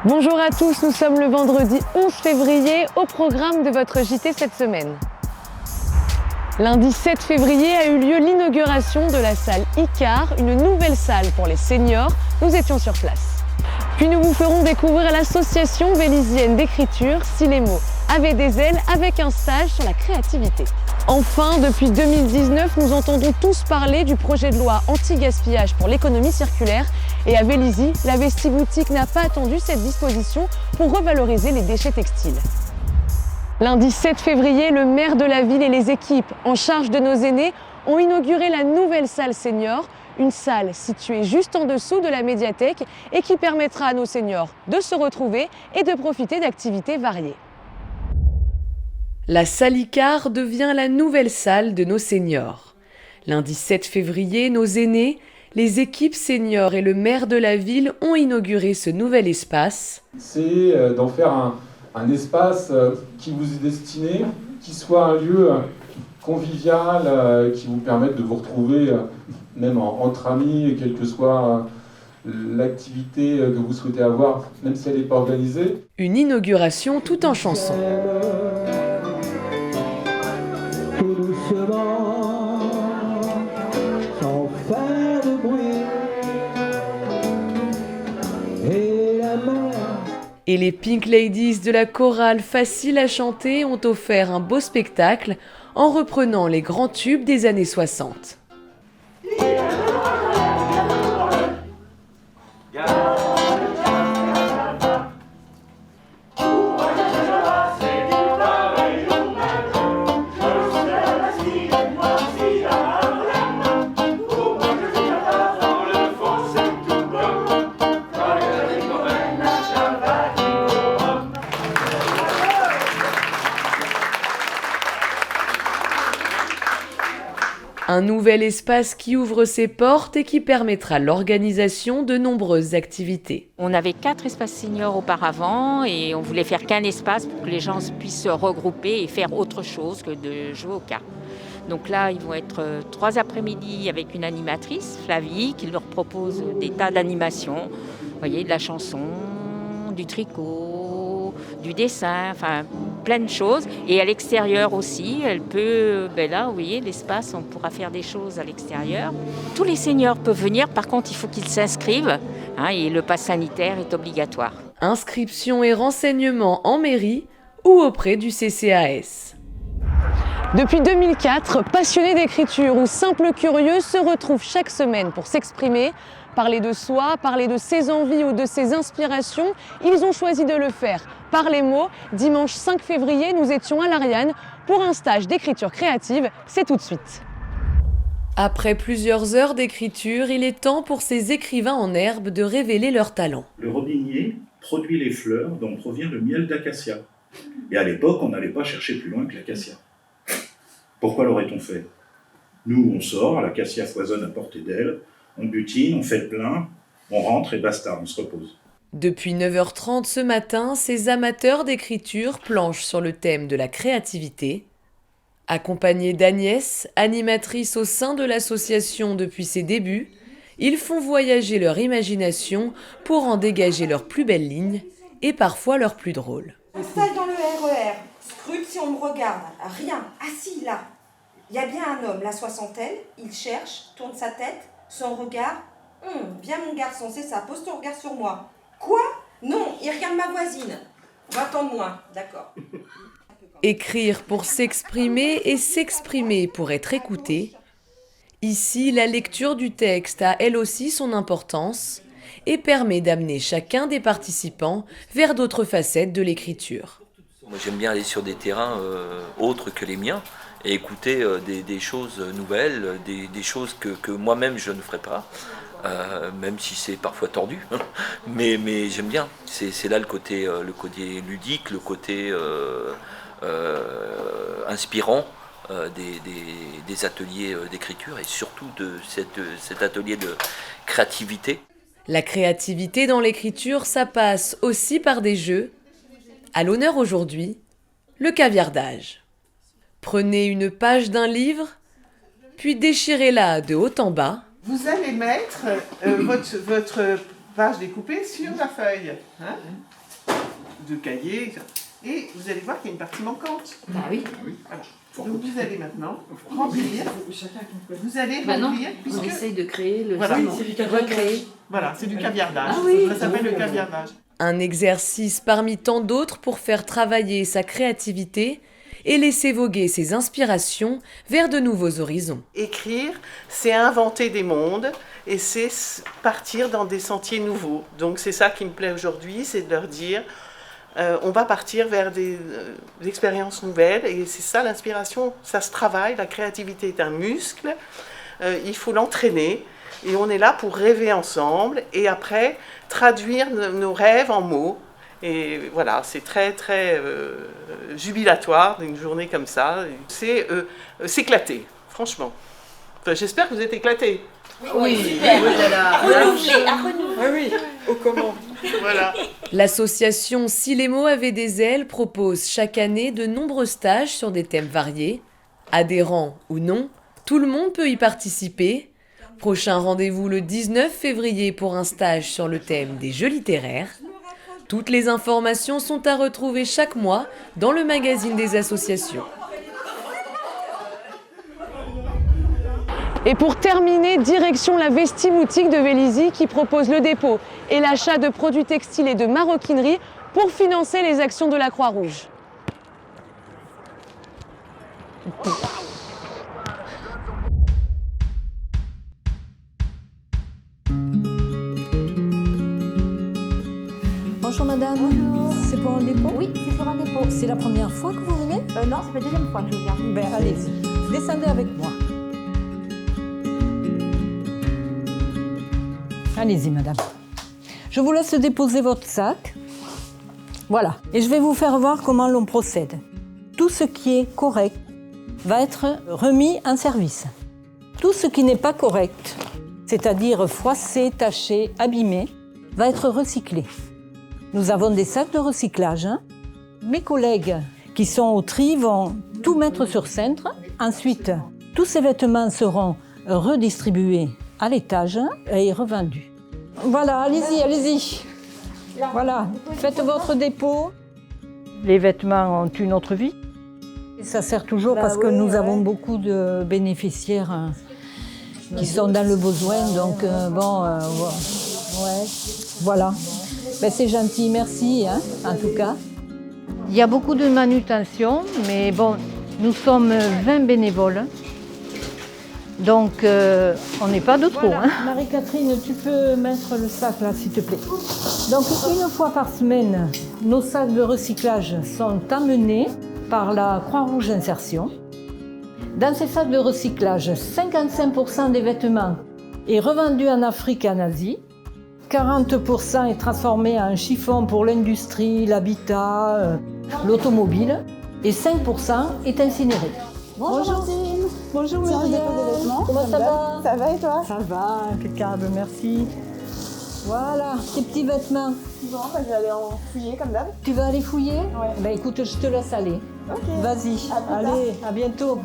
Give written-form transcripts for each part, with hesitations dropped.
Bonjour à tous, nous sommes le vendredi 11 février au programme de votre JT cette semaine. Lundi 7 février a eu lieu l'inauguration de la salle Icare, une nouvelle salle pour les seniors. Nous étions sur place. Puis nous vous ferons découvrir l'association vélisienne d'écriture Si les mots avaient des ailes avec un stage sur la créativité. Enfin, depuis 2019, nous entendons tous parler du projet de loi anti-gaspillage pour l'économie circulaire. Et à Vélizy, la Vestiboutique n'a pas attendu cette disposition pour revaloriser les déchets textiles. Lundi 7 février, le maire de la ville et les équipes en charge de nos aînés ont inauguré la nouvelle salle senior, une salle située juste en dessous de la médiathèque et qui permettra à nos seniors de se retrouver et de profiter d'activités variées. La salle Icare devient la nouvelle salle de nos seniors. Lundi 7 février, nos aînés, les équipes seniors et le maire de la ville ont inauguré ce nouvel espace. C'est d'en faire un espace qui vous est destiné, qui soit un lieu convivial, qui vous permette de vous retrouver même entre amis, quelle que soit l'activité que vous souhaitez avoir, même si elle n'est pas organisée. Une inauguration tout en chanson. Et les Pink Ladies de la chorale Facile à chanter ont offert un beau spectacle en reprenant les grands tubes des années 60. Un nouvel espace qui ouvre ses portes et qui permettra l'organisation de nombreuses activités. On avait 4 espaces seniors auparavant et on voulait faire qu'un espace pour que les gens puissent se regrouper et faire autre chose que de jouer aux cartes. Donc là, ils vont être 3 après-midi avec une animatrice, Flavie, qui leur propose des tas d'animations. Vous voyez, de la chanson, du tricot, du dessin, enfin plein de choses. Et à l'extérieur aussi, elle peut, là, vous voyez, l'espace, on pourra faire des choses à l'extérieur. Tous les seniors peuvent venir, par contre, il faut qu'ils s'inscrivent, et le pass sanitaire est obligatoire. Inscription et renseignements en mairie ou auprès du CCAS. Depuis 2004, passionnés d'écriture ou simples curieux se retrouvent chaque semaine pour s'exprimer, parler de soi, parler de ses envies ou de ses inspirations. Ils ont choisi de le faire par les mots. Dimanche 5 février, nous étions à l'Ariane pour un stage d'écriture créative. C'est tout de suite. Après plusieurs heures d'écriture, il est temps pour ces écrivains en herbe de révéler leur talent. Le robinier produit les fleurs dont provient le miel d'acacia. Et à l'époque, on n'allait pas chercher plus loin que l'acacia. Pourquoi l'aurait-on fait ? Nous, on sort, l'acacia foisonne à portée d'aile, on butine, on fait le plein, on rentre et basta, on se repose. Depuis 9h30 ce matin, ces amateurs d'écriture planchent sur le thème de la créativité. Accompagnés d'Agnès, animatrice au sein de l'association depuis ses débuts, ils font voyager leur imagination pour en dégager leurs plus belles lignes et parfois leurs plus drôles. Installe dans le RER, scrute si on me regarde, rien, assis là. Il y a bien un homme, la soixantaine, il cherche, tourne sa tête, son regard. Viens mon garçon, c'est ça, pose ton regard sur moi. Quoi ? Non, il regarde ma voisine. 20 ans de moins, d'accord. Écrire pour s'exprimer et s'exprimer pour être écouté. Ici, la lecture du texte a elle aussi son importance et permet d'amener chacun des participants vers d'autres facettes de l'écriture. Moi, j'aime bien aller sur des terrains autres que les miens et écouter des choses nouvelles, des choses que moi-même je ne ferai pas, même si c'est parfois tordu. mais j'aime bien. C'est là le côté ludique, le côté inspirant des ateliers d'écriture et surtout de cet atelier de créativité. La créativité dans l'écriture, ça passe aussi par des jeux. À l'honneur aujourd'hui, le caviardage. Prenez une page d'un livre, puis déchirez-la de haut en bas. Vous allez mettre votre vache découpée sur la feuille, hein, de cahier. Et vous allez voir qu'il y a une partie manquante. Ah oui. Voilà. Donc vous allez maintenant remplir. Vous allez remplir On essaye de créer le voilà. recréer. Voilà, c'est du caviardage. Ah oui. Ça s'appelle le caviardage. Un exercice parmi tant d'autres pour faire travailler sa créativité et laisser voguer ses inspirations vers de nouveaux horizons. Écrire, c'est inventer des mondes et c'est partir dans des sentiers nouveaux. Donc c'est ça qui me plaît aujourd'hui, c'est de leur dire on va partir vers des expériences nouvelles et c'est ça l'inspiration, ça se travaille, la créativité est un muscle, il faut l'entraîner et on est là pour rêver ensemble et après traduire nos rêves en mots. Et voilà, c'est très très jubilatoire d'une journée comme ça. C'est s'éclater, franchement. Enfin, j'espère que vous êtes éclatés. Oui, Oui, au comment. Voilà. L'association Si les mots avaient des ailes propose chaque année de nombreux stages sur des thèmes variés. Adhérents ou non, tout le monde peut y participer. Prochain rendez-vous le 19 février pour un stage sur le thème des jeux littéraires. Toutes les informations sont à retrouver chaque mois dans le magazine des associations. Et pour terminer, direction la Vestiboutique de Vélizy qui propose le dépôt et l'achat de produits textiles et de maroquinerie pour financer les actions de la Croix-Rouge. Bonjour madame. Bonjour. C'est pour un dépôt? Oui, c'est pour un dépôt. C'est la première fois que vous venez? Non, c'est la deuxième fois que je viens. Ben allez-y, descendez avec moi. Allez-y madame. Je vous laisse déposer votre sac. Voilà. Et je vais vous faire voir comment l'on procède. Tout ce qui est correct va être remis en service. Tout ce qui n'est pas correct, c'est-à-dire froissé, taché, abîmé, va être recyclé. Nous avons des sacs de recyclage. Mes collègues qui sont au tri vont tout mettre sur cintre. Ensuite, tous ces vêtements seront redistribués à l'étage et revendus. Voilà, allez-y, allez-y. Voilà, faites votre dépôt. Les vêtements ont une autre vie. Et ça sert toujours parce que nous avons beaucoup de bénéficiaires qui sont dans le besoin. Donc, voilà. Ben, c'est gentil, merci, en tout cas. Il y a beaucoup de manutention, mais bon, nous sommes 20 bénévoles. Donc, on n'est pas de trop. Voilà. Marie-Catherine, tu peux mettre le sac là, s'il te plaît. Donc, une fois par semaine, nos sacs de recyclage sont amenés par la Croix-Rouge Insertion. Dans ces sacs de recyclage, 55% des vêtements est revendu en Afrique et en Asie. 40% est transformé en chiffon pour l'industrie, l'habitat, l'automobile. Et 5% est incinéré. Bonjour. Bonjour Muriel. Comment ça va? Ça va et toi? Ça va, impeccable, merci. Voilà, tes petits vêtements. Bon, je vais aller en fouiller comme d'hab. Tu vas aller fouiller? Ouais. Ben écoute, je te laisse aller. Ok. Vas-y, allez, à bientôt.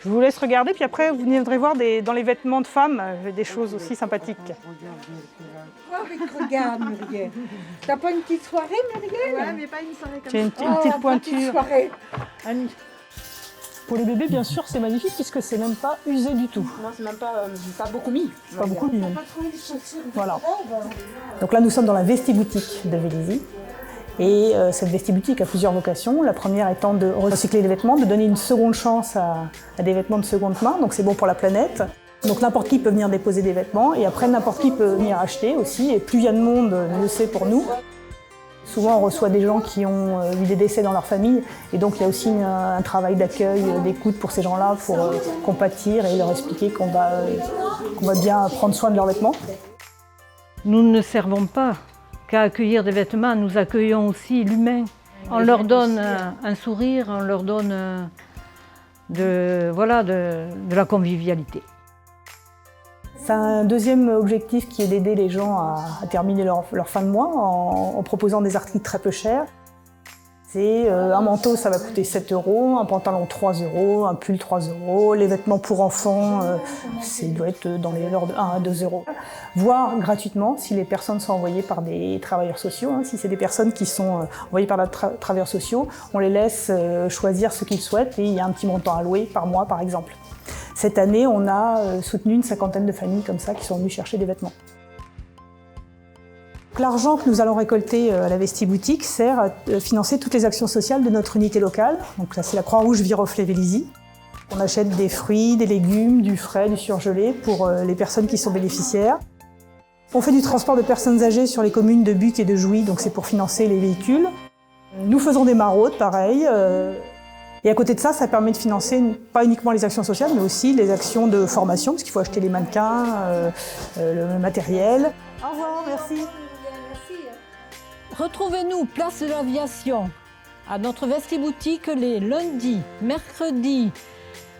Je vous laisse regarder, puis après vous viendrez voir dans les vêtements de femmes, des choses aussi sympathiques. Regarde Muriel. T'as pas une petite soirée Muriel? Ouais, mais pas une soirée comme ça. J'ai une petite pointure. Petite soirée. Pour les bébés, bien sûr, c'est magnifique puisque c'est même pas usé du tout. Non, c'est même pas beaucoup mis. Pas beaucoup mis. Pas trouvé des chaussures. Voilà. Donc là, nous sommes dans la Vestiboutique de Vélizy. Et cette vestiboutique a plusieurs vocations. La première étant de recycler les vêtements, de donner une seconde chance à des vêtements de seconde main. Donc c'est bon pour la planète. Donc n'importe qui peut venir déposer des vêtements. Et après, n'importe qui peut venir acheter aussi. Et plus il y a de monde, mieux c'est pour nous. Souvent, on reçoit des gens qui ont eu des décès dans leur famille. Et donc il y a aussi un travail d'accueil, d'écoute pour ces gens-là, pour compatir et leur expliquer qu'on va bien prendre soin de leurs vêtements. Nous ne servons pas qu'à accueillir des vêtements, nous accueillons aussi l'humain. On leur donne un sourire, on leur donne de la convivialité. C'est un deuxième objectif qui est d'aider les gens à terminer leur fin de mois en proposant des articles très peu chers. Un manteau, ça va coûter 7 €, un pantalon 3 €, un pull 3 €, les vêtements pour enfants, ça doit être dans les valeurs de 1 à 2 €. Voire gratuitement, si les personnes sont envoyées par des travailleurs sociaux, si c'est des personnes qui sont envoyées par des travailleurs sociaux, on les laisse choisir ce qu'ils souhaitent et il y a un petit montant alloué par mois par exemple. Cette année, on a soutenu une 50aine de familles comme ça qui sont venues chercher des vêtements. L'argent que nous allons récolter à la Vestiboutique sert à financer toutes les actions sociales de notre unité locale. Donc là, c'est la Croix-Rouge Viroflay-Vélizy. On achète des fruits, des légumes, du frais, du surgelé pour les personnes qui sont bénéficiaires. On fait du transport de personnes âgées sur les communes de Buc et de Jouy, donc c'est pour financer les véhicules. Nous faisons des maraudes, pareil. Et à côté de ça, ça permet de financer pas uniquement les actions sociales, mais aussi les actions de formation, parce qu'il faut acheter les mannequins, le matériel. Au revoir, merci. Retrouvez-nous place de l'Aviation à notre Vestiboutique les lundis, mercredis,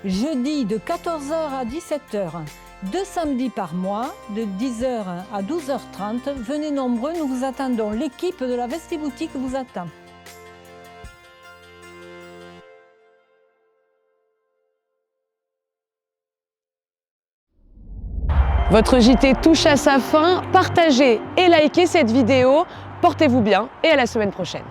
jeudis de 14 h à 17 h, 2 samedis par mois de 10 h à 12 h 30. Venez nombreux, nous vous attendons. L'équipe de la Vestiboutique vous attend. Votre JT touche à sa fin. Partagez et likez cette vidéo. Portez-vous bien et à la semaine prochaine.